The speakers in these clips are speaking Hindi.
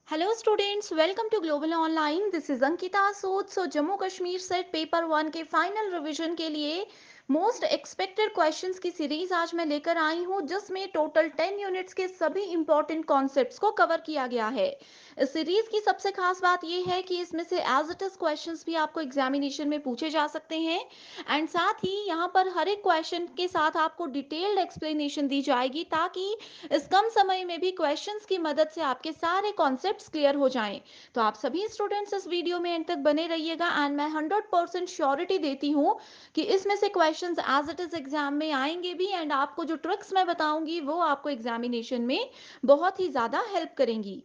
Hello students, welcome to Global Online. This is Ankita Sood. So Jammu Kashmir set paper one के फाइनल रिवीजन के लिए मोस्ट एक्सपेक्टेड क्वेश्चंस की सीरीज आज मैं लेकर आई हूँ, जिसमें टोटल 10 यूनिट्स के सभी इंपॉर्टेंट कॉन्सेप्ट्स को कवर किया गया है। इस सीरीज की सबसे खास बात यह है कि इसमें से एज इट इज क्वेश्चंस भी आपको एग्जामिनेशन में पूछे जा सकते हैं, एंड साथ ही यहाँ पर हर एक क्वेश्चन के साथ आपको डिटेल्ड एक्सप्लेनेशन दी जाएगी, ताकि इस कम समय में भी क्वेश्चंस की मदद से आपके सारे कॉन्सेप्ट्स क्लियर हो जाएं। तो आप सभी स्टूडेंट्स इस वीडियो में एंड तक बने रहिएगा, एंड मैं 100% श्योरिटी देती हूँ कि इसमें से questions as it is exam में आएंगे भी, एंड आपको जो ट्रिक्स मैं बताऊंगी वो आपको एग्जामिनेशन में बहुत ही ज्यादा हेल्प करेंगी।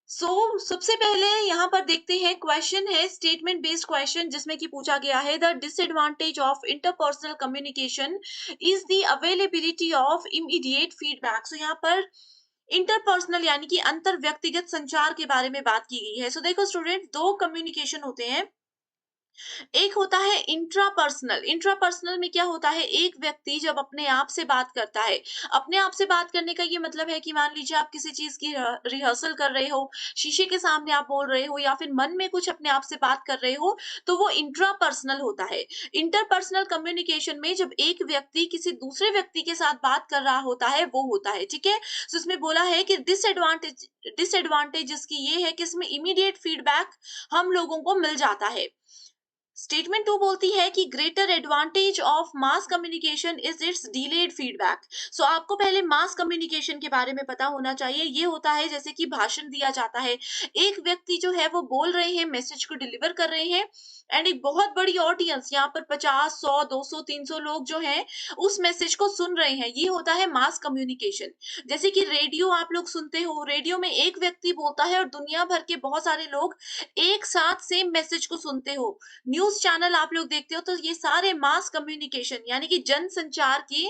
सबसे पहले यहाँ पर देखते हैं, क्वेश्चन है स्टेटमेंट बेस्ड क्वेश्चन, जिसमें कि पूछा गया है the disadvantage of interpersonal communication is the availability of immediate feedback. So यहाँ पर इंटरपर्सनल यानी कि अंतर व्यक्तिगत संचार के बारे में बात की गई है। सो देखो स्टूडेंट, दो कम्युनिकेशन होते हैं। एक होता है इंट्रापर्सनल। इंट्रापर्सनल में क्या होता है, एक व्यक्ति जब अपने आप से बात करता है, अपने आप से बात करने का ये मतलब है कि मान लीजिए आप किसी चीज की रिहर्सल कर रहे हो, शीशे के सामने आप बोल रहे हो, या फिर मन में कुछ अपने आप से बात कर रहे हो, तो वो इंट्रापर्सनल होता है। इंटरपर्सनल कम्युनिकेशन में जब एक व्यक्ति किसी दूसरे व्यक्ति के साथ बात कर रहा होता है, वो होता है, ठीक है। तो इसमें बोला है कि डिसएडवांटेज डिसएडवांटेज इसकी ये है कि इसमें इमीडिएट फीडबैक हम लोगों को मिल जाता है। स्टेटमेंट टू बोलती है कि greater advantage of mass communication is its delayed feedback. So आपको पहले मास कम्युनिकेशन के बारे में पता होना चाहिए। ये होता है जैसे कि भाषण दिया जाता है, एक व्यक्ति जो है वो बोल रहे हैं, मैसेज को डिलीवर कर रहे हैं, एंड एक बहुत बड़ी ऑडियंस, यहाँ पर 50 100 200 300 लोग जो हैं उस मैसेज को सुन रहे हैं। ये होता है मास कम्युनिकेशन। जैसे कि रेडियो आप लोग सुनते हो, रेडियो में एक व्यक्ति बोलता है और दुनिया भर के बहुत सारे लोग एक साथ सेम मैसेज को सुनते हो। न्यूज़ चैनल आप लोग देखते हो, तो ये सारे मास कम्युनिकेशन यानी कि जनसंचार की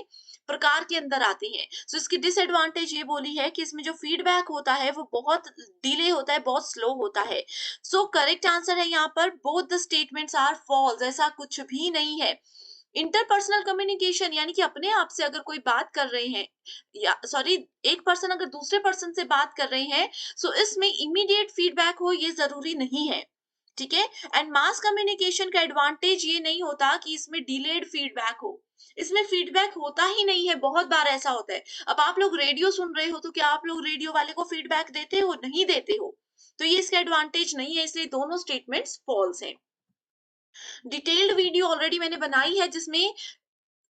प्रकार के अंदर आते हैं। सो इसकी डिसएडवांटेज ये बोली है कि इसमें जो फीडबैक होता है वो बहुत डिले होता है, बहुत स्लो होता है। सो करेक्ट आंसर है यहाँ पर both the statements are false, ऐसा कुछ भी नहीं है। इंटरपर्सनल कम्युनिकेशन यानी कि अपने आप से अगर कोई बात कर रहे हैं, या सॉरी, एक पर्सन अगर दूसरे पर्सन से बात कर रहे हैं, सो इसमें इमीडिएट फीडबैक हो ये जरूरी नहीं है। ठीक है। एंड मास कम्युनिकेशन का एडवांटेज ये नहीं होता कि इसमें डिलेड फीडबैक हो, इसमें फीडबैक होता ही नहीं है, बहुत बार ऐसा होता है। अब आप लोग रेडियो सुन रहे हो तो क्या आप लोग रेडियो वाले को फीडबैक देते हो? नहीं देते हो। तो ये इसका एडवांटेज नहीं है, इसलिए दोनों स्टेटमेंट्स फॉल्स हैं। डिटेल्ड वीडियो ऑलरेडी मैंने बनाई है जिसमें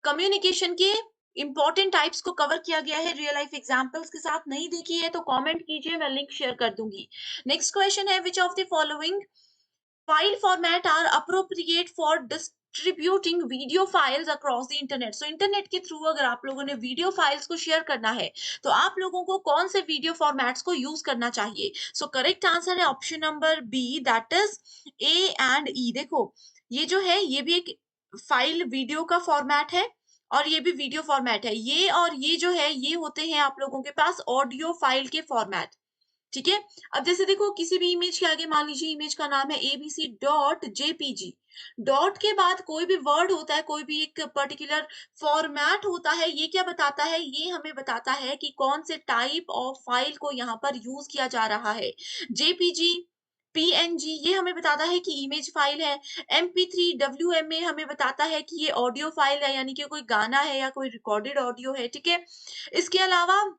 कम्युनिकेशन के इंपॉर्टेंट टाइप्स को कवर किया गया है रियल लाइफ एग्जांपल्स के साथ। नहीं देखी है तो कमेंट कीजिए, मैं लिंक शेयर कर दूंगी। नेक्स्ट क्वेश्चन है, which of the following file format are appropriate for distributing video files across the internet? So internet के थ्रू अगर आप लोगों ने वीडियो फाइल्स को शेयर करना है तो आप लोगों को कौन से वीडियो फॉर्मेट्स को यूज करना चाहिए? सो करेक्ट आंसर है option number B, that is A and E. देखो ये जो है ये भी एक फाइल वीडियो का फॉर्मेट है और ये भी वीडियो फॉर्मेट है। ये और ये जो है ये होते हैं आप लोगों के पास ऑडियो फाइल के फॉर्मेट। ठीक है। अब जैसे देखो किसी भी इमेज के आगे मान लीजिए इमेज का नाम है एबीसी डॉट जेपीजी, डॉट के बाद कोई भी वर्ड होता है, कोई भी एक पर्टिकुलर फॉर्मेट होता है, ये क्या बताता है? ये हमें बताता है कि कौन से टाइप ऑफ फाइल को यहाँ पर यूज किया जा रहा है। जेपीजी, पीएनजी ये हमें बताता है कि इमेज फाइल है। एमपी3 डब्ल्यूएमए हमें बताता है कि ये ऑडियो फाइल है, यानी कि कोई गाना है या कोई रिकॉर्डेड ऑडियो है। ठीक है। इसके अलावा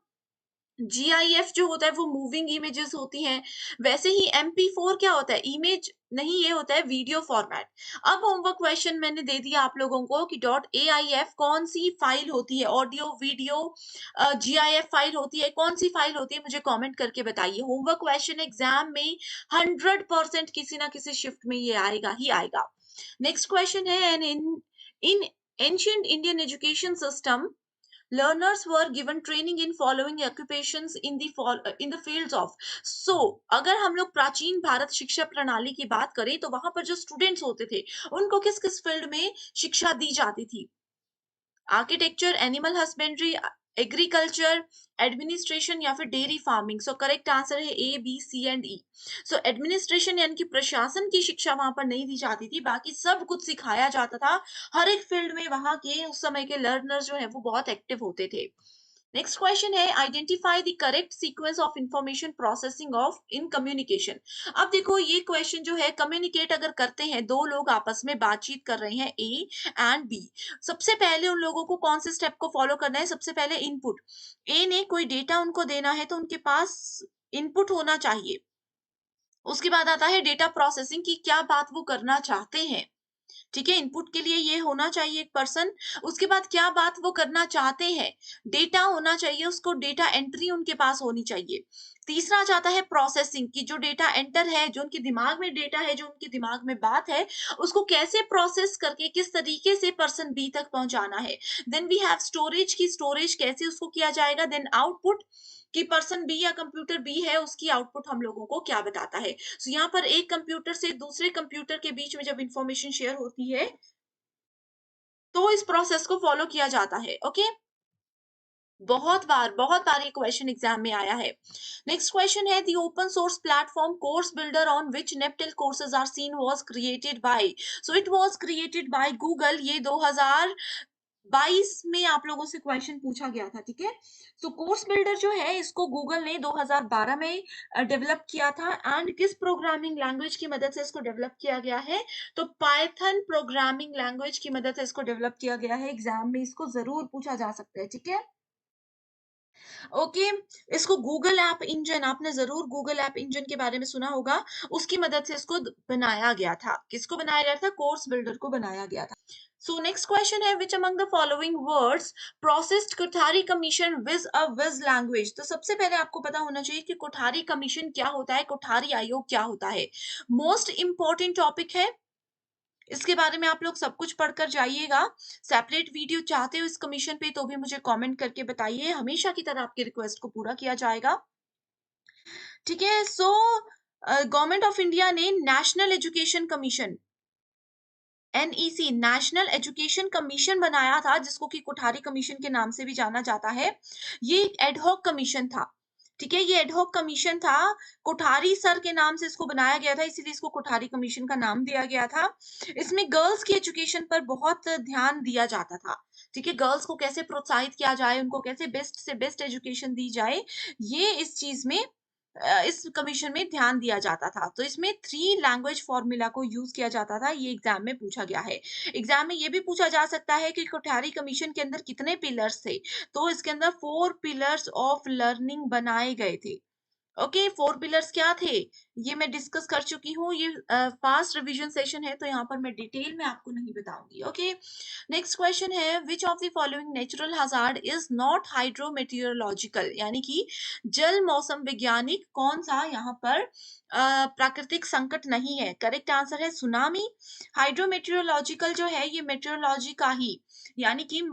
जीआईएफ जो होता है वो मूविंग इमेजेस होती हैं। वैसे ही एमपी4 क्या होता है? इमेज नहीं, ये होता है वीडियो फॉर्मेट। अब होमवर्क क्वेश्चन मैंने दे दिया आप लोगों को कि डॉट एआईएफ कौन सी फाइल होती है, ऑडियो वीडियो जीआईएफ फाइल होती है, कौन सी फाइल होती है, मुझे कमेंट करके बताइए। होमवर्क क्वेश्चन एग्जाम में 100% किसी ना किसी शिफ्ट में ये आएगा ही आएगा। नेक्स्ट क्वेश्चन है, an in ancient Indian education system learners were given training in following occupations in the fields of। so अगर हम लोग प्राचीन भारत शिक्षा प्रणाली की बात करें तो वहां पर जो स्टूडेंट्स होते थे उनको किस किस फील्ड में शिक्षा दी जाती थी? Architecture, animal husbandry, agriculture, administration या फिर dairy farming. So correct answer है A B C and E. So administration यानी कि प्रशासन की शिक्षा वहां पर नहीं दी जाती थी, बाकी सब कुछ सिखाया जाता था। हर एक फील्ड में वहां के उस समय के लर्नर्स जो है वो बहुत एक्टिव होते थे। नेक्स्ट क्वेश्चन है, identify the correct sequence of information processing of in communication. अब देखो ये क्वेश्चन जो है, कम्युनिकेट अगर करते हैं, दो लोग आपस में बातचीत कर रहे हैं ए एंड बी, सबसे पहले उन लोगों को कौन से स्टेप को फॉलो करना है? सबसे पहले इनपुट। ए ने कोई डेटा उनको देना है तो उनके पास इनपुट होना चाहिए। उसके बाद आता है डेटा प्रोसेसिंग की क्या बात वो करना चाहते हैं। ठीक है, इनपुट के लिए ये होना चाहिए एक पर्सन। उसके बाद क्या बात वो करना चाहते हैं, डेटा होना चाहिए, उसको डेटा एंट्री उनके पास होनी चाहिए। तीसरा आ जाता है प्रोसेसिंग की, जो डेटा एंटर है, जो उनके दिमाग में डेटा है, जो उनके दिमाग में बात है, उसको कैसे प्रोसेस करके किस तरीके से पर्सन बी तक पहुंचाना है। देन वी हैव स्टोरेज की, स्टोरेज कैसे उसको किया जाएगा। देन आउटपुट कि पर्सन बी या कंप्यूटर बी है उसकी आउटपुट हम लोगों को क्या बताता है। सो यहाँ पर एक कंप्यूटर से दूसरे कंप्यूटर के बीच में जब इंफॉर्मेशन शेयर होती है तो इस प्रोसेस को फॉलो किया जाता है। ओके, बहुत बार ये क्वेश्चन एग्जाम में आया है। नेक्स्ट क्वेश्चन है, the open source platform course builder on which NPTEL courses are seen was created by. So it was created by Google. ये 2022 में आप लोगों से क्वेश्चन पूछा गया था। ठीक है, तो कोर्स बिल्डर जो है इसको गूगल ने 2012 में डेवलप किया था। एंड किस प्रोग्रामिंग लैंग्वेज की मदद से इसको डेवलप किया गया है? तो पाइथन प्रोग्रामिंग लैंग्वेज की मदद से इसको डेवलप किया गया है। एग्जाम में इसको जरूर पूछा जा सकता है। ठीक है, ओके। इसको गूगल ऐप इंजन, आपने जरूर गूगल ऐप इंजन के बारे में सुना होगा, उसकी मदद से इसको बनाया गया था। किसको बनाया गया था? कोर्स बिल्डर को बनाया गया था। सो नेक्स्ट क्वेश्चन है, which among the following words processed Kothari commission with a with language. तो सबसे पहले आपको पता होना चाहिए कि कोठारी कमीशन क्या होता है, कोठारी आयोग क्या होता है। मोस्ट इंपॉर्टेंट टॉपिक है, इसके बारे में आप लोग सब कुछ पढ़कर जाइएगा। सेपरेट वीडियो चाहते हो इस कमीशन पे तो भी मुझे कमेंट करके बताइए, हमेशा की तरह आपकी रिक्वेस्ट को पूरा किया जाएगा। ठीक है, सो गवर्नमेंट ऑफ इंडिया ने national education commission, NEC, national education commission बनाया था, जिसको कि कोठारी कमीशन के नाम से भी जाना जाता है। ये एक एडहॉक कमीशन था। ठीक है, ये एडहॉक कमीशन था, कोठारी सर के नाम से इसको बनाया गया था, इसीलिए इसको कोठारी कमीशन का नाम दिया गया था। इसमें गर्ल्स की एजुकेशन पर बहुत ध्यान दिया जाता था। ठीक है, गर्ल्स को कैसे प्रोत्साहित किया जाए, उनको कैसे बेस्ट से बेस्ट एजुकेशन दी जाए, ये इस चीज में इस कमीशन में ध्यान दिया जाता था। तो इसमें 3 लैंग्वेज फॉर्मूला को यूज़ किया जाता था, ये एग्ज़ाम में पूछा गया है। एग्ज़ाम में ये भी पूछा जा सकता है कि कोठारी कमीशन के अंदर कितने पिलर्स थे? तो इसके अंदर 4 पिलर्स ऑफ लर्निंग बनाए गए थे। ओके, 4 पिलर्स क्या थे? ये मैं डिस्कस कर चुकी हूँ। ये फास्ट रिवीजन सेशन है, तो यहाँ पर मैं डिटेल में आपको नहीं बताऊँगी। ओके, नेक्स्ट क्वेश्चन है, which of the following natural hazard is not hydrometeorological, यानी कि जल मौसम वैज्ञानिक कौन-सा यहाँ पर प्राकृतिक संकट नहीं है? करेक्ट आंसर है सुनामी। हाइड्रोमेटेरियोलॉजिकल जो है ये मेटेरोलॉजी का ही, यानी कि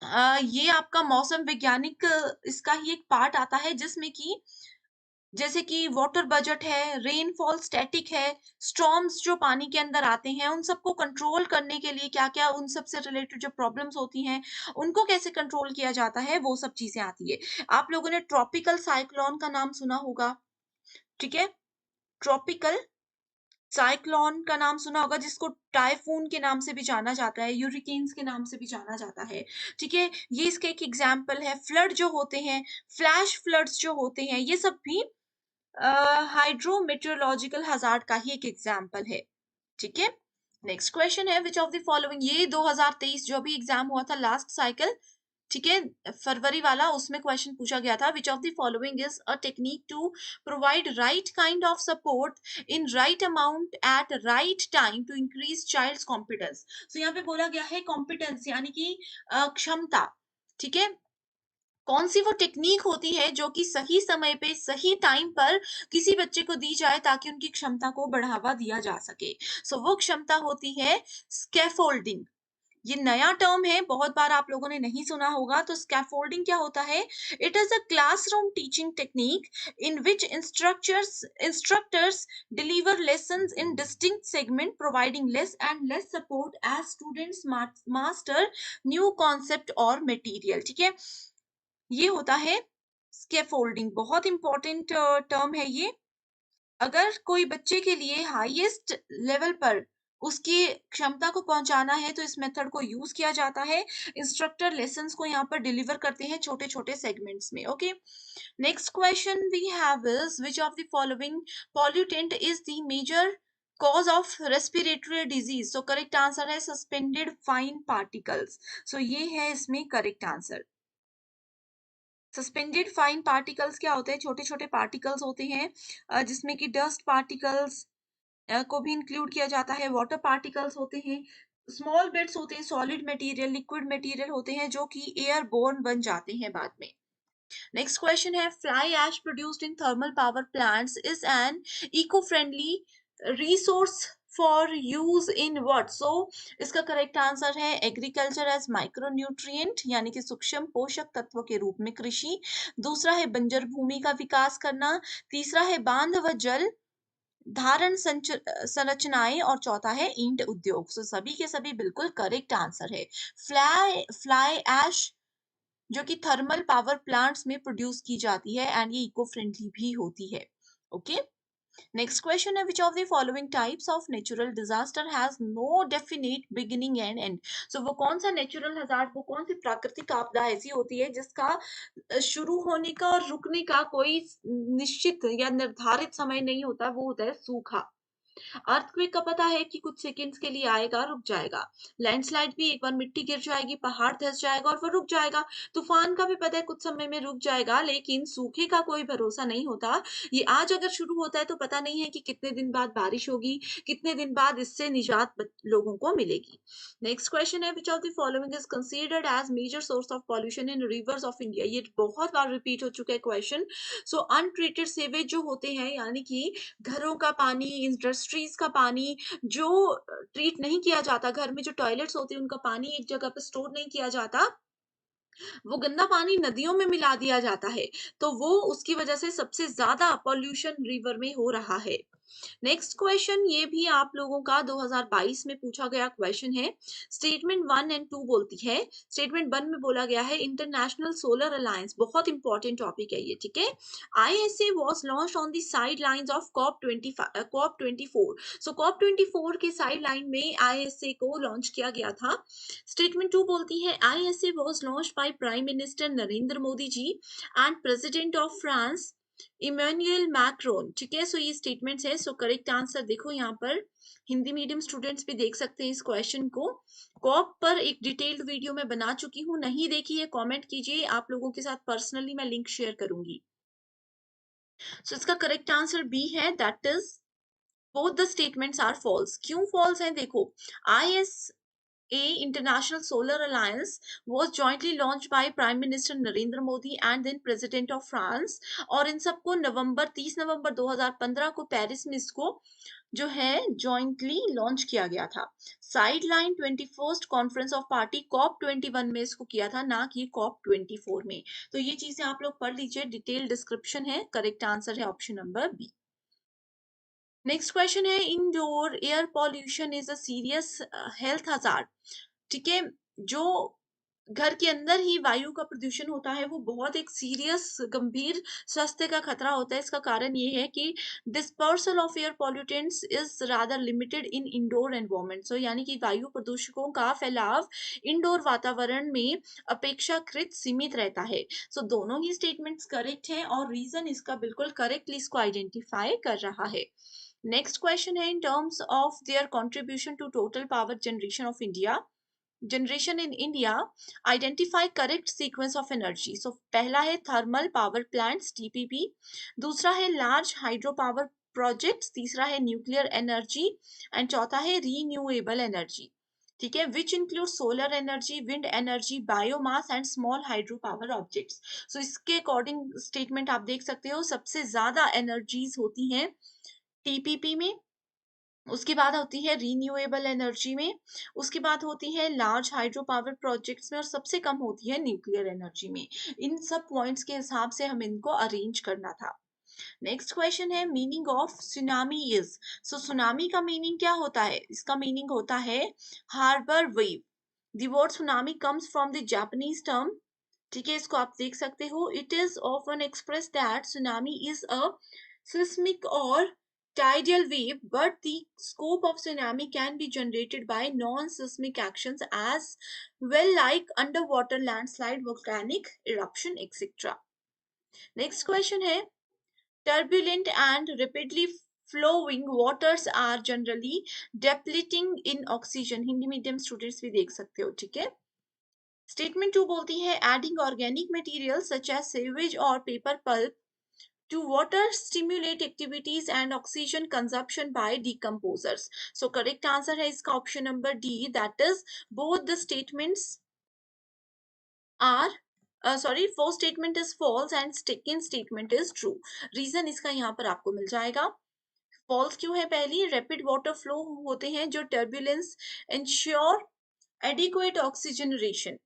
ये आपका मौसम वैज्ञानिक इसका ही एक पार्ट आता है, जिसमें कि जैसे कि वाटर बजट है, रेनफॉल स्टैटिक है, स्टॉर्म्स जो पानी के अंदर आते हैं, उन सबको कंट्रोल करने के लिए क्या-क्या उन सब से रिलेटेड जो प्रॉब्लम्स होती हैं, उनको कैसे कंट्रोल किया जाता है, वो सब चीज़ें आती है। आप लोगों ने ट्रॉपिकल साइक्लोन का नाम सुना होगा, ठीक है? ट्रॉपिकल साइक्लोन का नाम सुना होगा, जिसको टाइफून के नाम से भी जाना जाता है, यूरिकेन्स के नाम से भी जाना जाता है, ठीक है? ये इसका एक एग्ज़ाम्पल है। फ्लड जो होते हैं, फ्लैश फ्लड्स जो होते हैं, ये सब भी हाइड्रोमेटेरियोलॉजिकल हज़ार्ड का ही एक एग्ज़ाम्पल है, ठीक है? नेक्स्ट क्वेश्चन है, व्हिच ऑफ द फॉलोइंग, ये 2023 जो अभी एग्ज़ाम हुआ था लास्ट साइकिल, ठीक है? फरवरी वाला, उसमें क्वेश्चन पूछा गया था, which of the following is a technique to provide right kind of support in right amount at right time to increase child's confidence. So यहाँ पे बोला गया है कॉम्पिटेंस, यानी कि क्षमता, ठीक है? कौन सी वो टेक्निक होती है जो कि सही समय पे सही टाइम पर किसी बच्चे को दी जाए ताकि उनकी क्षमता को बढ़ावा दिया जा सके। सो वो क्षमता होती है स्कैफोल्डिंग। ये नया टर्म है, बहुत बार आप लोगों ने नहीं सुना होगा। तो स्कैफोल्डिंग क्या होता है? It is a classroom teaching technique in which instructors deliver lessons in distinct segment, providing less and less support as students master new concept और मटेरियल, ठीक है? ये होता है स्कैफोल्डिंग, बहुत इंपॉर्टेंट टर्म है ये। अगर कोई बच्चे के लिए हाईएस्ट लेवल पर उसकी क्षमता को पहुंचाना है तो इस मेथड को यूज किया जाता है। इंस्ट्रक्टर लेसन्स को यहाँ पर डिलीवर करते हैं छोटे-छोटे सेगमेंट्स में। Okay, next question we have is, which of the following pollutant is the major cause of respiratory disease? So correct answer है सस्पेंडेड फाइन पार्टिकल्स। सो ये है इसमें correct answer. Suspended fine particles क्या होते हैं? छोटे-छोटे पार्टिकल्स होते हैं, जिसमें कि डस्ट पार्टिकल्स को भी इंक्लूड किया जाता है, वाटर पार्टिकल्स होते हैं, स्मॉल बिट्स होते हैं, सॉलिड मटेरियल, लिक्विड मटेरियल होते हैं जो कि एयरबोर्न बन जाते हैं बाद में। नेक्स्ट क्वेश्चन है, fly ash produced in thermal power plants is an eco friendly resource for use in what? So इसका करेक्ट आंसर है एग्रीकल्चर एज माइक्रोन्यूट्रिएंट, यानी कि सूक्ष्म पोषक तत्व के रूप में कृषि। दूसरा है बंजर भूमि का विकास करना। तीसरा है बांध व जल धारण संरचनाएं, और चौथा है ईंट उद्योग। सो सभी के सभी बिल्कुल करेक्ट आंसर है। फ्लाई फ्लाई ऐश जो कि थर्मल पावर प्लांट्स में प्रोड्यूस की जाती है, एंड ये इको फ्रेंडली भी होती है। ओके, नेक्स्ट क्वेश्चन है, which of the following types of natural disaster has no definite beginning and end? So वो कौन सा नेचुरल हजार्ड, वो कौन सी प्राकृतिक आपदा ऐसी होती है जिसका शुरू होने का और रुकने का कोई निश्चित या निर्धारित समय नहीं होता? वो होता है सूखा। अर्थक्वेक का पता है कि कुछ सेकंड्स के लिए आएगा, रुक जाएगा। लैंडस्लाइड भी एक बार मिट्टी गिर जाएगी, पहाड़ धंस जाएगा और वो रुक जाएगा। तूफान का भी पता है कुछ समय में रुक जाएगा, लेकिन सूखे का कोई भरोसा नहीं होता। ये आज अगर शुरू होता है तो पता नहीं है कि कितने दिन बाद बारिश होगी, कितने दिन बाद इससे निजात लोगों को मिलेगी। नेक्स्ट क्वेश्चन है, which of the following is considered as major source of pollution in rivers of India? ये बहुत बार रिपीट हो चुका है क्वेश्चन। सो अनट्रीटेड सीवेज जो होते हैं, यानी कि घरों का पानी, इंडस्ट्रीज का पानी जो ट्रीट नहीं किया जाता, घर में जो टॉयलेट्स होते हैं उनका पानी एक जगह पे स्टोर नहीं किया जाता, वो गंदा पानी नदियों में मिला दिया जाता है। तो वो उसकी वजह से सबसे ज्यादा पॉल्यूशन रिवर में हो रहा है। नेक्स्ट क्वेश्चन ये भी आप लोगों का 2022 में पूछा गया क्वेश्चन है। स्टेटमेंट 1 एंड 2 बोलती है, स्टेटमेंट 1 में बोला गया है इंटरनेशनल सोलर अलायंस, बहुत इंपॉर्टेंट टॉपिक है ये, ठीक है? ISA was launched on the sidelines of COP24। So COP24 के साइड लाइन में ISA को लॉन्च किया गया था। स्टेटमेंट 2 बोलती है ISA was launched by prime minister Narendra Modi ji and president of France Emmanuel Macron. ठीक है, सो ये स्टेटमेंट्स है। सो करेक्ट आंसर देखो यहाँ पर, हिंदी मीडियम स्टूडेंट्स भी देख सकते हैं इस क्वेश्चन को। कॉप पर एक डिटेल्ड वीडियो मैं बना चुकी हूँ, नहीं देखी है कमेंट कीजिए, आप लोगों के साथ पर्सनली मैं लिंक शेयर करूंगी। सो इसका करेक्ट आंसर बी है, that is both the statements are false. क्यों फॉल्स है देखो, ISA International Solar Alliance was jointly launched by Prime Minister Narendra Modi and then President of France, और इन सबको 30 नवंबर 2015 को पेरिस में इसको जो है जॉइंटली लॉन्च किया गया था। Side line 21st conference of party COP 21 में इसको किया था, ना कि COP 24 में। तो ये चीजें आप लोग पढ़ लीजिए, डिटेल डिस्क्रिप्शन है। करेक्ट आंसर है option number B. Next question है, indoor air pollution is a serious health hazard. ठीक है, जो घर के अंदर ही वायु का प्रदूषण होता है वो बहुत एक सीरियस गंभीर स्वास्थ्य का खतरा होता है। इसका कारण ये है कि dispersal of air pollutants is rather limited in indoor environment. So यानी कि वायु प्रदूषकों का फैलाव इंडोर वातावरण में अपेक्षाकृत सीमित रहता है। सो दोनों ही स्टेटमेंट्स करेक्ट हैं और रीजन इसका बिल्कुल करेक्टली इसको आइडेंटिफाई कर रहा है। नेक्स्ट क्वेश्चन है, in terms of their contribution to total power generation in India identify correct sequence of energy. So पहला है थर्मल पावर प्लांट्स TPP, दूसरा है लार्ज हाइड्रो पावर प्रोजेक्ट्स, तीसरा है न्यूक्लियर एनर्जी एंड चौथा है रीन्यूएबल एनर्जी। ठीक है, which include solar energy, wind energy, biomass and small hydro power objects. So इसके अकॉर्डिंग स्टेटमेंट आप देख सकते हो, सबसे ज्यादा एनर्जीज होती हैं TPP में, उसके बाद होती है रीन्यूएबल एनर्जी में, उसके बाद होती है लार्ज हाइड्रो पावर प्रोजेक्ट्स में, और सबसे कम होती है न्यूक्लियर एनर्जी में। इन सब पॉइंट्स के हिसाब से हम इनको अरेंज करना था। नेक्स्ट क्वेश्चन है, meaning of tsunami is. So tsunami का मीनिंग क्या होता है? इसका मीनिंग होता है harbour wave. The word tsunami comes from the Japanese term. ठीक है, इसको आप देख सकते हो, it is often express that tsunami is a seismic or tidal wave, but the scope of tsunami can be generated by non-seismic actions as well, like underwater landslide, volcanic eruption, etc. Next question है, turbulent and rapidly flowing waters are generally depleting in oxygen। Hindi medium students भी देख सकते हो। ठीक है, स्टेटमेंट 2 बोलती है, adding organic material such as sewage और paper pulp to water stimulate activities and oxygen consumption by decomposers। So correct answer है इसका option number D, that is both the statements are sorry, first statement is false and second statement is true। Reason इसका यहाँ पर आपको मिल जाएगा। फॉल्स क्यों है? पहली, रैपिड वाटर फ्लो होते हैं जो turbulence ensure adequate oxygenation.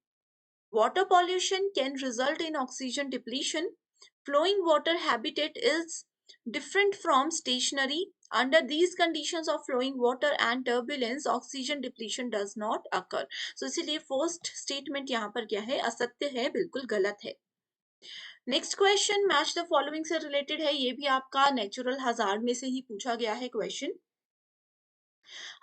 Water pollution can result in oxygen depletion. Flowing water habitat is different from stationary. Under these conditions of flowing water and turbulence, oxygen depletion does not occur। So इसीलिए फर्स्ट स्टेटमेंट यहाँ पर क्या है? असत्य है, बिल्कुल गलत है। Next question, match the following से रिलेटेड है, ये भी आपका नेचुरल हजार्ड में से ही पूछा गया है question.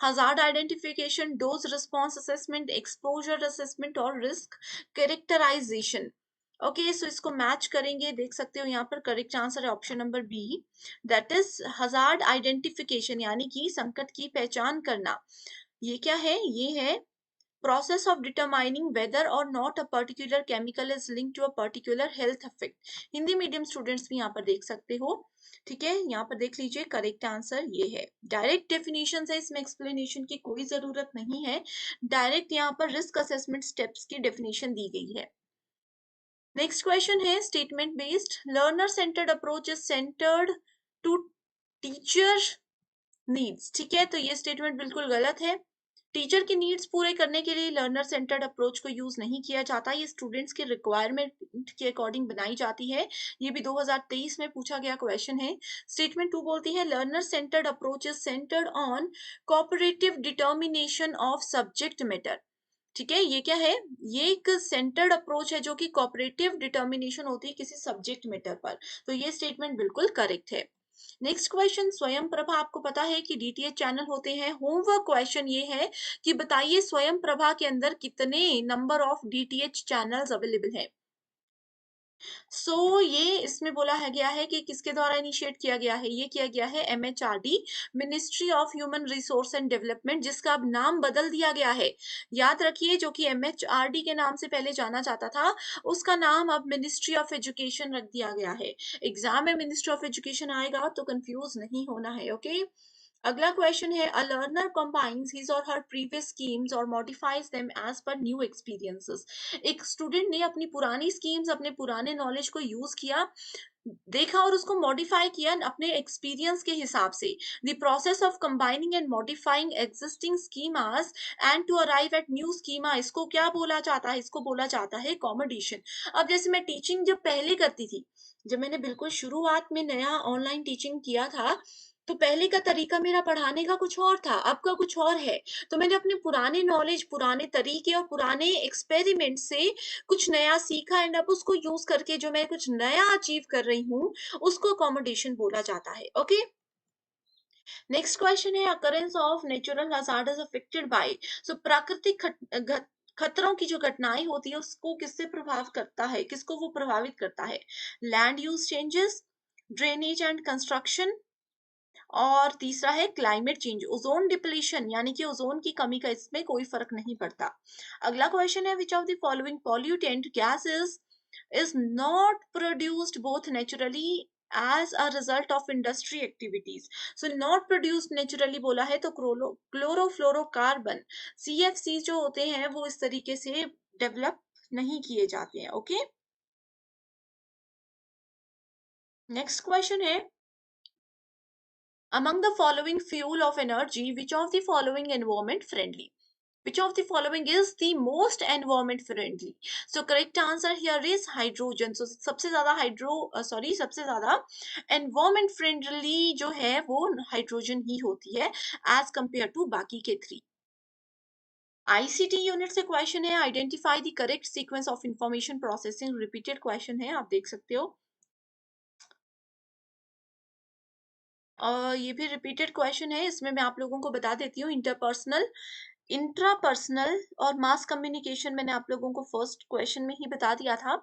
hazard identification, dose response assessment, exposure assessment और risk characterization। ओके, सो इसको मैच करेंगे, देख सकते हो यहाँ पर करेक्ट आंसर है option number B, that is hazard identification, यानी कि संकट की पहचान करना। ये क्या है? ये है process of determining whether or not a particular chemical is linked to a particular health effect। Hindi medium students भी यहाँ पर देख सकते हो। ठीक है, यहाँ पर देख लीजिए, करेक्ट आंसर ये है। डायरेक्ट डेफिनेशन है, इसमें एक्सप्लेनेशन की कोई जरूरत नहीं है, डायरेक्ट यहाँ पर रिस्क असेसमेंट स्टेप्स की डेफिनेशन दी गई है। नेक्स्ट क्वेश्चन है, statement based learner centred approach is centred to teacher needs. ठीक है, तो ये स्टेटमेंट बिल्कुल गलत है। टीचर की नीड्स पूरे करने के लिए लर्नर सेंटर्ड अप्रोच को यूज नहीं किया जाता, ये स्टूडेंट्स के रिक्वायरमेंट के अकॉर्डिंग बनाई जाती है। ये भी 2023 में पूछा गया क्वेश्चन है। स्टेटमेंट 2 बोलती है, learner centred approach is centred on cooperative determination of subject matter. ठीक है, ये क्या है? ये एक सेंटर्ड अप्रोच है जो कि कोऑपरेटिव डिटर्मिनेशन होती है किसी सब्जेक्ट मैटर पर। तो ये स्टेटमेंट बिल्कुल करेक्ट है। नेक्स्ट क्वेश्चन, स्वयं प्रभा, आपको पता है कि DTH चैनल होते हैं। होमवर्क क्वेश्चन ये है कि बताइए स्वयं प्रभा के अंदर कितने number of DTH channels available है। ये इसमें बोला है गया है कि किसके द्वारा इनिशिएट किया गया है? ये किया गया है MHRD, ministry of human resource and development, जिसका अब नाम बदल दिया गया है। याद रखिए, जो कि एमएचआरडी के नाम से पहले जाना जाता था, उसका नाम अब मिनिस्ट्री ऑफ एजुकेशन रख दिया गया है। एग्जाम में मिनिस्ट्री ऑफ एजुकेशन आएगा तो कंफ्यूज नहीं होना है, ओके। अगला क्वेश्चन है, अ लर्नर कंबाइंस हिज और हर प्रीवियस स्कीम्स और modifies them as per new experiences. एक स्टूडेंट ने अपनी पुरानी स्कीम्स, अपने पुराने नॉलेज को यूज किया, देखा और उसको मॉडिफाई किया अपने एक्सपीरियंस के हिसाब से। The process of combining and modifying existing schemas and to arrive at new schema, इसको क्या बोला जाता है? इसको बोला जाता है कॉमोडेशन। अब जैसे मैं टीचिंग जब पहले करती थी, जब मैंने बिल्कुल शुरुआत में नया ऑनलाइन टीचिंग किया था, तो पहले का तरीका मेरा पढ़ाने का कुछ और था, अब का कुछ और है। तो मैंने अपने पुराने नॉलेज, पुराने तरीके और पुराने एक्सपेरिमेंट से कुछ नया सीखा एंड अब उसको यूज करके जो मैं कुछ नया अचीव कर रही हूँ, उसको अकोमोडेशन बोला जाता है, ओके। नेक्स्ट क्वेश्चन है, occurrence of natural hazards affected by. प्राकृतिक खतरों की जो घटनाएं होती है, उसको किससे प्रभाव करता है, किसको वो प्रभावित करता है? Land use changes, drainage and construction, और तीसरा है क्लाइमेट चेंज। ओजोन डिप्लीशन यानी कि ओजोन की कमी का इसमें कोई फर्क नहीं पड़ता। अगला क्वेश्चन है, which of the following pollutant gases is not produced both naturally as a result of industry activities। not produced naturally बोला है तो क्लोरोफ्लोरोकार्बन, CFC जो होते हैं वो इस तरीके से डेवलप नहीं किए जाते हैं, ओके। नेक्स्ट क्वेश्चन है, among the following fuel of energy, which of the following environment friendly? Which of the following is the most environment friendly? Correct answer here is hydrogen. सबसे ज्यादा सबसे ज्यादा environment friendly जो है वो हाइड्रोजन ही होती है as compared to बाकी के थ्री। ICT यूनिट से क्वेश्चन है, identify the correct sequence of information processing. Repeated question है, आप देख सकते हो। ये भी रिपीटेड क्वेश्चन है, इसमें मैं आप लोगों को बता देती हूँ। इंटरपर्सनल, इंट्रापर्सनल और मास कम्युनिकेशन मैंने आप लोगों को फर्स्ट क्वेश्चन में ही बता दिया था।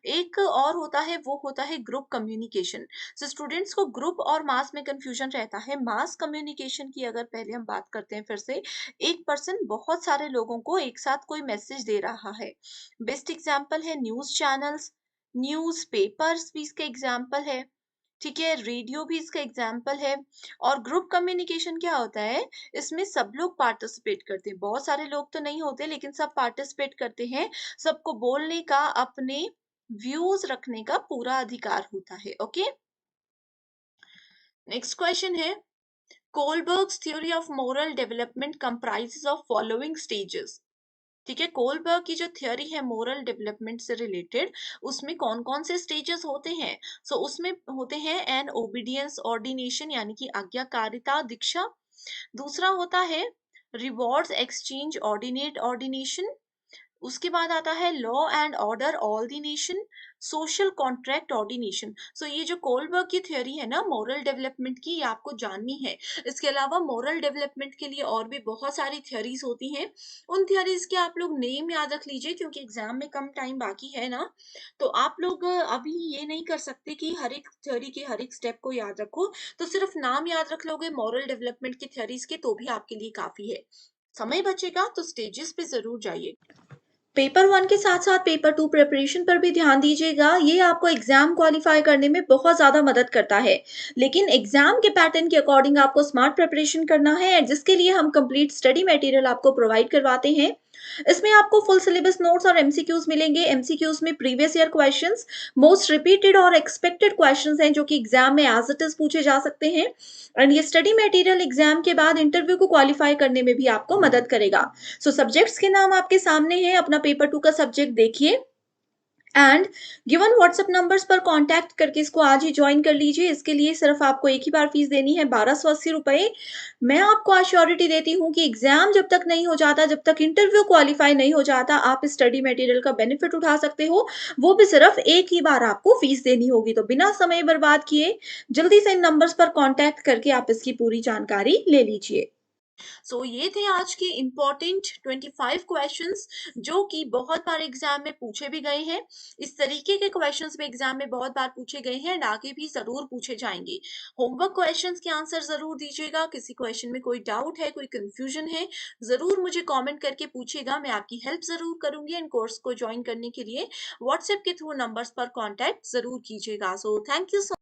एक और होता है, वो होता है ग्रुप कम्युनिकेशन। स्टूडेंट्स को ग्रुप और मास में कंफ्यूजन रहता है। मास कम्युनिकेशन की अगर पहले हम बात करते हैं, फिर से एक पर्सन बहुत सारे लोगों को एक साथ कोई मैसेज दे रहा है। बेस्ट एग्जाम्पल है न्यूज चैनल्स, न्यूज पेपर्स भी इसके एग्जाम्पल है, ठीक है, रेडियो भी इसका एग्जाम्पल है। और ग्रुप कम्युनिकेशन क्या होता है? इसमें सब लोग पार्टिसिपेट करते हैं, बहुत सारे लोग तो नहीं होते लेकिन सब पार्टिसिपेट करते हैं। सबको बोलने का, अपने व्यूज रखने का पूरा अधिकार होता है, ओके। नेक्स्ट क्वेश्चन है, Kohlberg's theory of moral development comprises of following stages. ठीक है, कोलबर्ग की जो थ्योरी है मोरल डेवलपमेंट से रिलेटेड, उसमें कौन कौन से स्टेजेस होते हैं? उसमें होते हैं एन ओबीडियंस ऑर्डिनेशन यानी कि आज्ञाकारिता दीक्षा। दूसरा होता है रिवॉर्ड्स एक्सचेंज ऑर्डिनेट ऑर्डिनेशन। उसके बाद आता है law and order all the nation, social contract ordination. ये जो कोलबर्ग की थ्योरी है ना मोरल डेवलपमेंट की, ये आपको जाननी है। इसके अलावा मोरल डेवलपमेंट के लिए और भी बहुत सारी थ्योरीज होती हैं। उन थ्योरीज के आप लोग नेम याद रख लीजिए, क्योंकि एग्जाम में कम टाइम बाकी है ना, तो आप लोग अभी ये नहीं कर सकते कि हर एक थ्योरी के हर एक स्टेप को याद रखो। तो सिर्फ नाम याद रख लोगे मोरल डेवलपमेंट की थ्योरीज के, तो भी आपके लिए काफी है। समय बचेगा तो स्टेजेस पे जरूर जाइए। पेपर 1 के साथ-साथ पेपर 2 प्रिपरेशन पर भी ध्यान दीजिएगा। ये आपको एग्ज़ाम क्वालीफाई करने में बहुत ज़्यादा मदद करता है। लेकिन एग्ज़ाम के पैटर्न के अकॉर्डिंग आपको स्मार्ट प्रिपरेशन करना है, जिसके लिए हम कंप्लीट स्टडी मटेरियल आपको प्रोवाइड करवाते हैं। इसमें आपको फुल सिलेबस नोट्स और एमसीक्यूज़ मिलेंगे। एमसीक्यूज़ में previous year questions, most repeated और एक्सपेक्टेड क्वेश्चंस हैं, जो कि एग्ज़ाम में एज़ इट इज़ पूछे जा सकते हैं। एंड ये स्टडी मटेरियल एग्ज़ाम के बाद इंटरव्यू को क्वालीफाई करने में भी आपको मदद करेगा। सब्जेक्ट्स के नाम आपके सामने हैं, अपना पेपर 2 का सब्जेक्ट देखिए एंड गिवन व्हाट्सएप नंबर्स पर कांटेक्ट करके इसको आज ही ज्वाइन कर लीजिए। इसके लिए सिर्फ आपको एक ही बार फीस देनी है, 1280 रुपए। मैं आपको अश्योरिटी देती हूँ कि एग्जाम जब तक नहीं हो जाता, जब तक इंटरव्यू क्वालिफाई नहीं हो जाता, आप स्टडी मटेरियल का बेनिफिट उठा सकते हो। वो भी सिर्फ एक ही बार आपको फीस देनी होगी। तो बिना समय बर्बाद किए जल्दी से इन नंबर्स पर कॉन्टैक्ट करके आप इसकी पूरी जानकारी ले लीजिए। सो ये थे आज के इम्पोर्टेंट 25 क्वेश्चंस जो कि बहुत बार एग्जाम में पूछे भी गए हैं। इस तरीके के क्वेश्चंस भी एग्जाम में बहुत बार पूछे गए हैं एंड आगे भी जरूर पूछे जाएंगे। होमवर्क क्वेश्चंस के आंसर जरूर दीजिएगा। किसी क्वेश्चन में कोई डाउट है, कोई कंफ्यूजन है, जरूर मुझे कमेंट करके पूछिएगा। मैं आपकी हेल्प जरूर करूंगी एंड कोर्स को ज्वाइन करने के लिए व्हाट्सएप के थ्रू नंबर्स पर कॉन्टैक्ट जरूर कीजिएगा। So thank you so